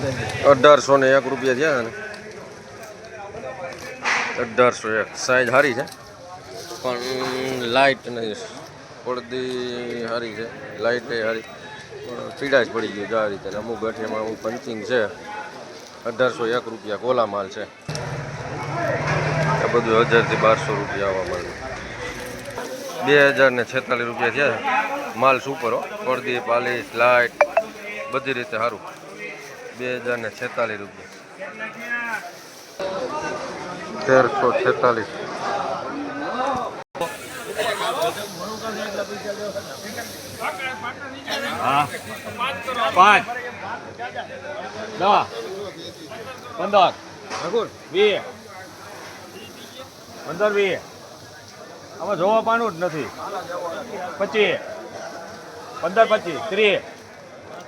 ₹1801 થયા ને 1801 સાઈઝ સારી છે પણ લાઇટ નહીં પડદી સારી છે લાઇટ એ સારી પણ પીડા જ પડી ગયું છે આ રીતે અમુક ગાંઠિયામાં અમુક પંચિંગ છે ₹1801 કોલા માલ છે આ બધું 1000 થી 1200 આવવા માંડ્યું ₹2046 થયા માલ સુપર હો પડદી પાલિશ લાઇટ બધી રીતે સારું ₹2046 1346 5 10 15 20 15-20 આમાં જોવા પાનું જ નથી 25 15-25 30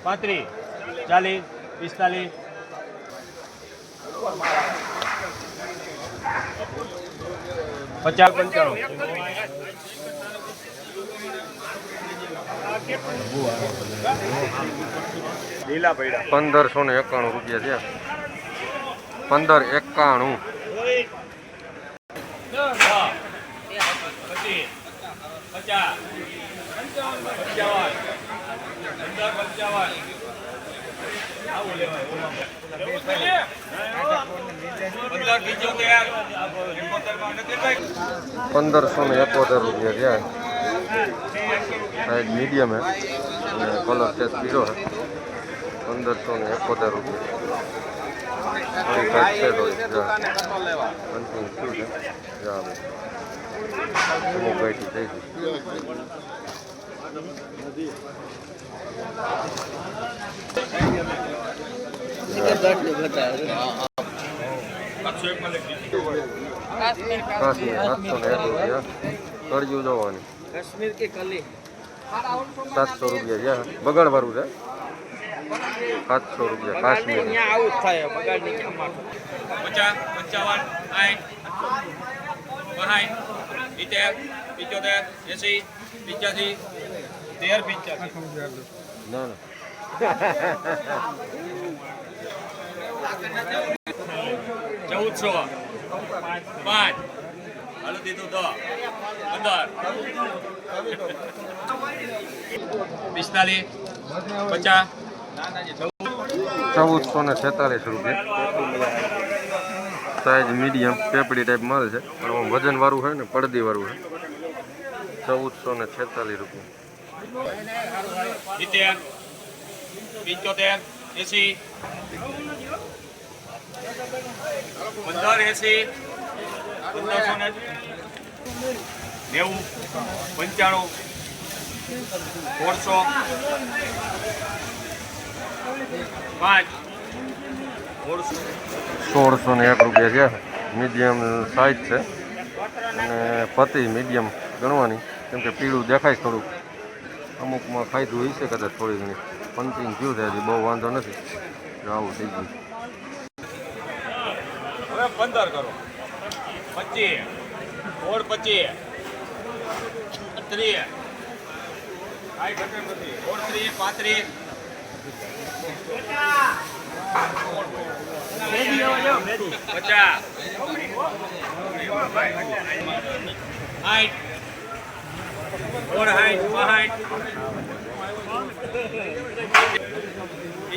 35 40 45 50-55 લીલા પૈડા ₹1591 થયા 1591 ₹1571 થયા साइज मीडियम है कलर टेस्ट पीरो है ₹1571 कड़ियों जवानी काश्मीर के कली ₹700 बगड़ वारू है ₹700 काश्मीर અહીંયા આવું જ થાય બગાડની કિંમત 50 55 60 75 75 ना ना 1400 5 હાલો દીધું તો 15 45 ₹1446 साइज मीडियम पेपड़ी टाइप माल है પણ વજન વાળું છે ને પડદી વાળું છે ₹1446 70 75 80 15 80 90 95 400 5 ₹1601 છે મીડિયમ સાઇઝ છે અને પતી મીડિયમ ગણવાની કેમ કે પીળું દેખાય થોડું અમુકમાં ફાયદો હોય છે કદાચ થોડી ઘણી પંચિંગ થયું છે હજી બહુ વાંધો નથી આવું થઈ ગયું હવે 15 કરો 25 ઓર 25 30 આઈ ઘટન નથી ઓર 30 35 હાઈટ ઓર હાઈટ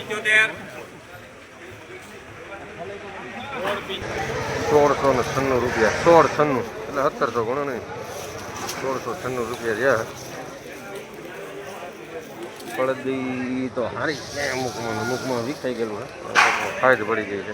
75 ₹1696 1696 એટલે 1700 ગણો નહીં ₹1696 રહ્યા પડદી તો હારી અમુકમાં વિખાઈ ગયેલું છે ફાયદ પડી ગઈ છે